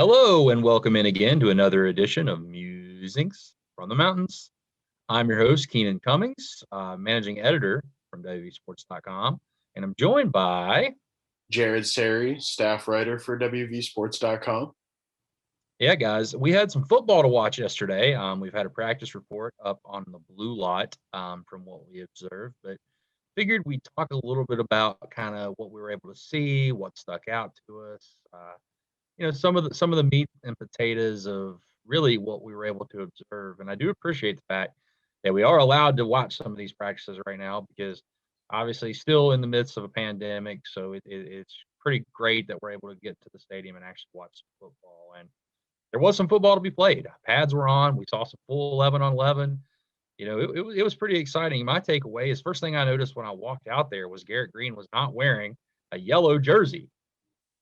Hello and welcome in again to another edition of Musings from the Mountains. I'm your host, Keenan Cummings, managing editor from WVSports.com, and I'm joined by Serre, staff writer for WVSports.com. Yeah, guys, we had some football to watch yesterday. We've had a practice report up on the blue lot from what we observed, but figured we'd talk a little bit about kind of what we were able to see, what stuck out to us. Some of the meat and potatoes of really what we were able to observe. And I do appreciate the fact that we are allowed to watch some of these practices right now because obviously still in the midst of a pandemic. So it's pretty great that we're able to get to the stadium and actually watch some football. And there was some football to be played. Pads were on. We saw some full 11 on 11. It was pretty exciting. My takeaway is first thing I noticed when I walked out there was Garrett Green was not wearing a yellow jersey.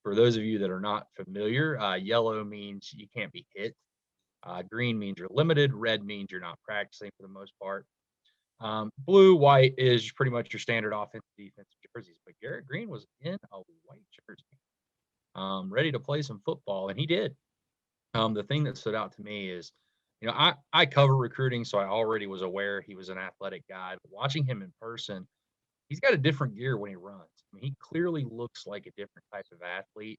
For those of you that are not familiar, yellow means you can't be hit. Green means you're limited. Red means you're not practicing for the most part. Blue, white is pretty much your standard offensive defensive jerseys. But Garrett Green was in a white jersey, ready to play some football, and he did. The thing that stood out to me is, I cover recruiting, so I already was aware he was an athletic guy. But watching him in person, he's got a different gear when he runs. I mean, he clearly looks like a different type of athlete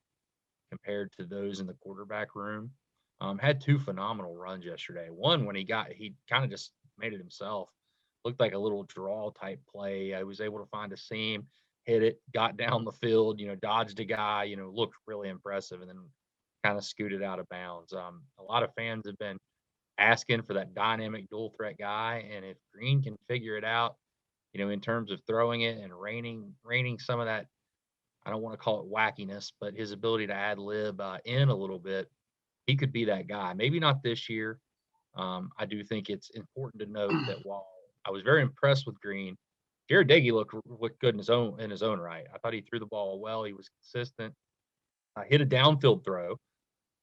compared to those in the quarterback room. Had two phenomenal runs yesterday. One when he kind of just made it himself. Looked like a little draw type play. I was able to find a seam, hit it, got down the field, dodged a guy, looked really impressive, and then kind of scooted out of bounds. A lot of fans have been asking for that dynamic dual threat guy, and if Green can figure it out, in terms of throwing it and reining some of that, I don't want to call it wackiness, but his ability to ad lib in a little bit, he could be that guy. Maybe not this year. I do think it's important to note that while I was very impressed with Green, Jared Dagey looked good in his own right. I thought he threw the ball well. He was consistent. Hit a downfield throw,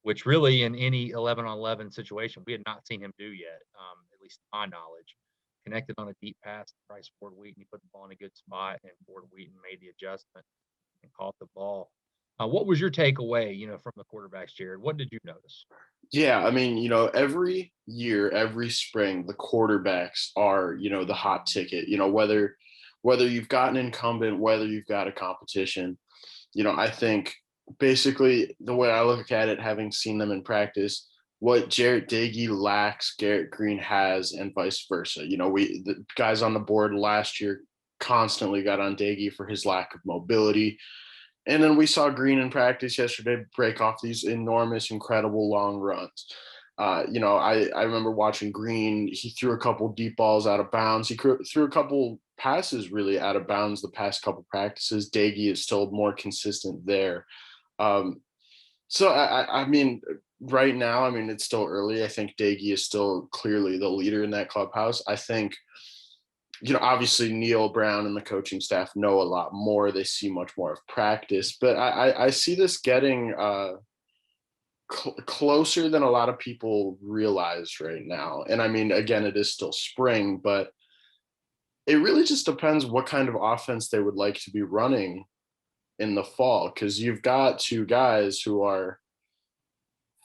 which really in any 11 on 11 situation we had not seen him do yet, at least to my knowledge. Connected on a deep pass to Bryce Ford Wheaton. He put the ball in a good spot, and Ford Wheaton made the adjustment and caught the ball. What was your takeaway, from the quarterbacks, Jared? What did you notice? Yeah, I mean, every year, every spring, the quarterbacks are, the hot ticket. Whether you've got an incumbent, whether you've got a competition, I think basically the way I look at it, having seen them in practice, what Jarret Doege lacks, Garrett Green has, and vice versa. The guys on the board last year constantly got on Doege for his lack of mobility. And then we saw Green in practice yesterday break off these enormous, incredible long runs. I remember watching Green. He threw a couple deep balls out of bounds. He threw a couple passes really out of bounds the past couple practices. Doege is still more consistent there. So I mean, right now, I mean, it's still early. I think Doege is still clearly the leader in that clubhouse. I think, obviously Neil Brown and the coaching staff know a lot more. They see much more of practice, but I see this getting closer than a lot of people realize right now. And I mean, again, it is still spring, but it really just depends what kind of offense they would like to be running in the fall, because you've got two guys who are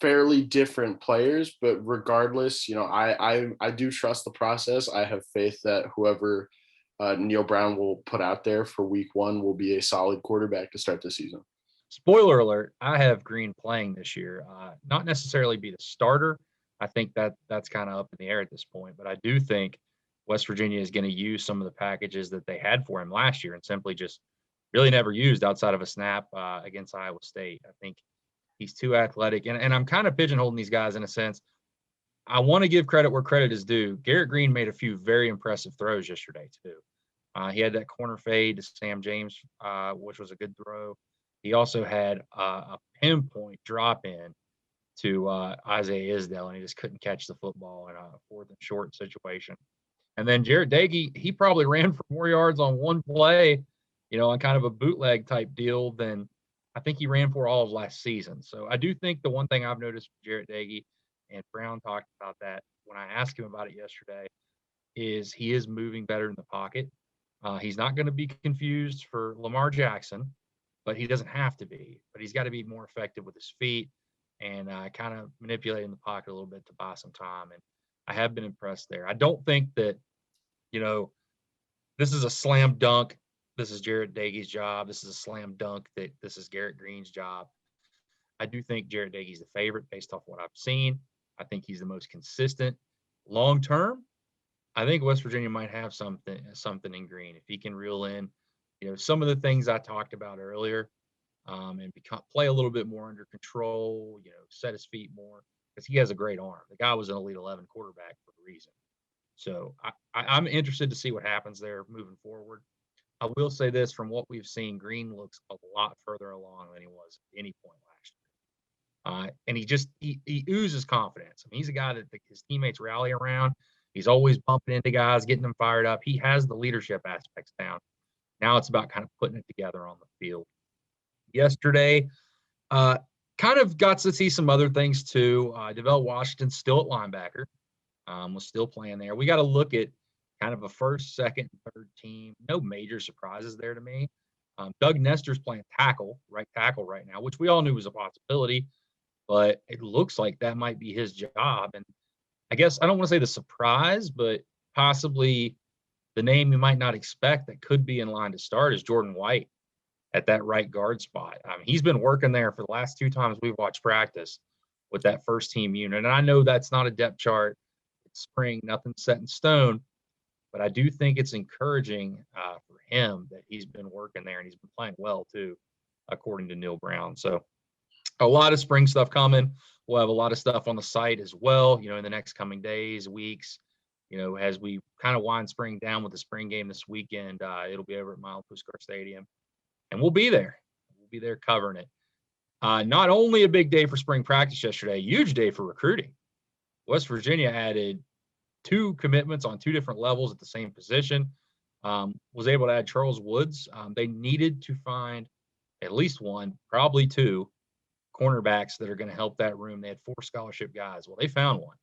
fairly different players, but regardless, I do trust the process. I have faith that whoever Neil Brown will put out there for week one will be a solid quarterback to start the season. Spoiler alert, I have Green playing this year. Not necessarily be the starter. I think that's kind of up in the air at this point, but I do think West Virginia is going to use some of the packages that they had for him last year and simply just really never used outside of a snap against Iowa State. I think he's too athletic. And I'm kind of pigeonholing these guys in a sense. I want to give credit where credit is due. Garrett Green made a few very impressive throws yesterday, too. He had that corner fade to Sam James, which was a good throw. He also had a pinpoint drop in to Isaiah Isdale, and he just couldn't catch the football in a 4th and short situation. And then Jarret Doege, he probably ran for more yards on one play, on kind of a bootleg type deal than I think he ran for all of last season. So I do think the one thing I've noticed with Jarret Doege, and Brown talked about that when I asked him about it yesterday, is he is moving better in the pocket. He's not going to be confused for Lamar Jackson, but he doesn't have to be. But he's got to be more effective with his feet. and kind of manipulating the pocket a little bit to buy some time. And I have been impressed there. I don't think that, you know, this is a slam dunk. This is Jarret Doege's job. This is a slam dunk that this is Garrett Green's job. I do think Jarret Doege's the favorite based off what I've seen. I think he's the most consistent. Long term, I think West Virginia might have something in Green if he can reel in, some of the things I talked about earlier, and play a little bit more under control. Set his feet more because he has a great arm. The guy was an Elite 11 quarterback for a reason. So I'm interested to see what happens there moving forward. I will say this: from what we've seen, Green looks a lot further along than he was at any point last year. And he oozes confidence. I mean, he's a guy that his teammates rally around. He's always bumping into guys, getting them fired up. He has the leadership aspects down. Now it's about kind of putting it together on the field. Yesterday, kind of got to see some other things too. DeVell Washington still at linebacker, was still playing there. We got to look at kind of a first, second, third team. No major surprises there to me. Doug Nestor's playing right tackle right now, which we all knew was a possibility, but it looks like that might be his job. And I guess I don't want to say the surprise, but possibly the name you might not expect that could be in line to start is Jordan White at that right guard spot. I mean, he's been working there for the last 2 times we've watched practice with that first team unit. And I know that's not a depth chart. It's spring, nothing set in stone. But I do think it's encouraging for him that he's been working there and he's been playing well too, according to Neil Brown. So a lot of spring stuff coming. We'll have a lot of stuff on the site as well, in the next coming days, weeks, as we kind of wind spring down with the spring game this weekend. It'll be over at Miles Puskar Stadium, and we'll be there. We'll be there covering it. Not only a big day for spring practice yesterday, huge day for recruiting. West Virginia added 2 commitments on 2 different levels at the same position. Was able to add Charles Woods. They needed to find at least 1, probably 2 cornerbacks that are going to help that room. They had 4 scholarship guys. Well, they found 1.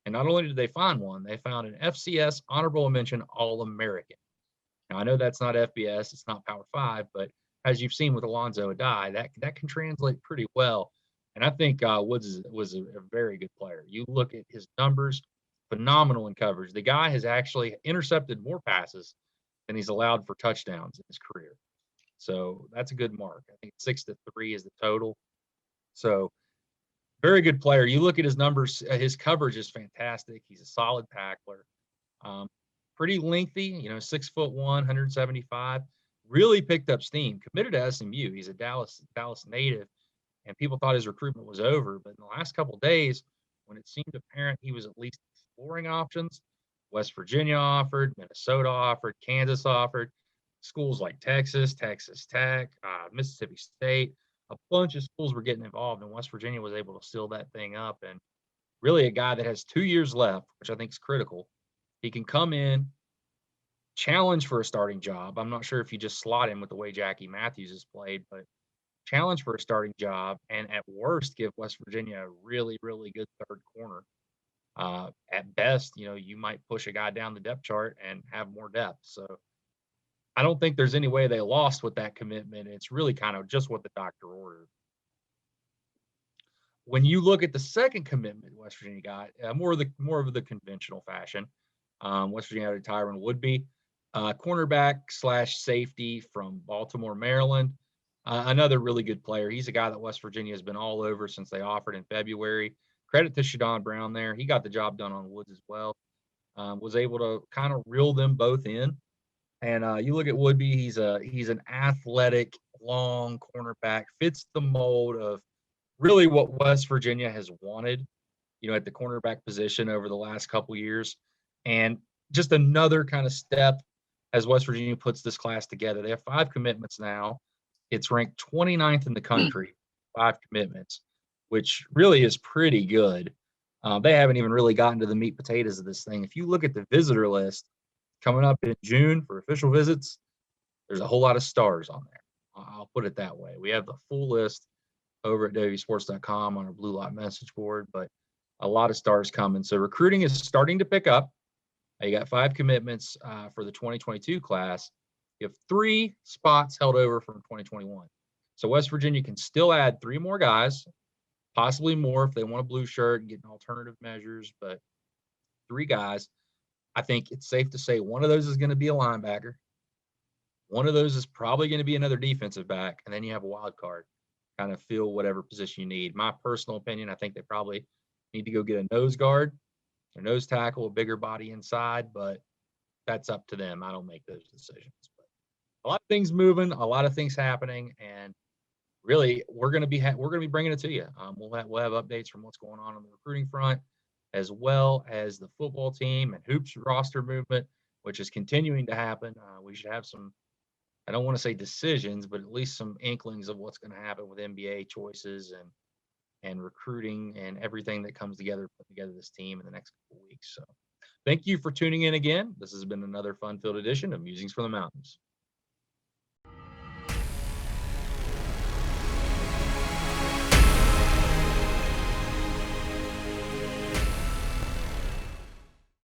And not only did they find 1, they found an FCS honorable mention All-American. Now, I know that's not FBS, it's not Power 5, but as you've seen with Alonzo Adai, that can translate pretty well. And I think Woods was a very good player. You look at his numbers, phenomenal in coverage. The guy has actually intercepted more passes than he's allowed for touchdowns in his career. So that's a good mark. I think 6 to 3 is the total. So very good player. You look at his numbers, his coverage is fantastic. He's a solid tackler. Pretty lengthy, 6'1", 175. Really picked up steam. Committed to SMU. He's a Dallas native, and people thought his recruitment was over. But in the last couple of days, when it seemed apparent he was at least exploring options, West Virginia offered, Minnesota offered, Kansas offered, schools like Texas Tech, Mississippi State, a bunch of schools were getting involved, and West Virginia was able to seal that thing up. And really a guy that has 2 years left, which I think is critical. He can come in, challenge for a starting job. I'm not sure if you just slot him with the way Jackie Matthews has played, but challenge for a starting job, and at worst give West Virginia a really, really good third corner. At best, you might push a guy down the depth chart and have more depth. So I don't think there's any way they lost with that commitment. It's really kind of just what the doctor ordered. When you look at the second commitment West Virginia got, more of the conventional fashion, West Virginia added Tyron Woodby, cornerback / safety from Baltimore, Maryland. Another really good player. He's a guy that West Virginia has been all over since they offered in February. Credit to Shadon Brown there. He got the job done on Woods as well. Was able to kind of reel them both in. And you look at Woodby, he's an athletic, long cornerback, fits the mold of really what West Virginia has wanted, at the cornerback position over the last couple years. And just another kind of step as West Virginia puts this class together. They have 5 commitments now. It's ranked 29th in the country, 5 commitments, which really is pretty good. They haven't even really gotten to the meat potatoes of this thing. If you look at the visitor list coming up in June for official visits, there's a whole lot of stars on there. I'll put it that way. We have the full list over at WVSports.com on our Blue Lot message board, but a lot of stars coming. So recruiting is starting to pick up. You got 5 commitments for the 2022 class. You have 3 spots held over from 2021. So West Virginia can still add 3 more guys possibly more if they want a blue shirt, getting alternative measures, but 3 guys. I think it's safe to say one of those is gonna be a linebacker. One of those is probably gonna be another defensive back, and then you have a wild card. Kind of fill whatever position you need. My personal opinion, I think they probably need to go get a nose guard, a nose tackle, a bigger body inside, but that's up to them. I don't make those decisions. But a lot of things moving, a lot of things happening, and really, we're gonna be bringing it to you. We'll have updates from what's going on the recruiting front, as well as the football team and hoops roster movement, which is continuing to happen. We should have some. I don't want to say decisions, but at least some inklings of what's going to happen with NBA choices and recruiting and everything that comes together, put together this team in the next couple of weeks. So, thank you for tuning in again. This has been another fun-filled edition of Musings from the Mountains.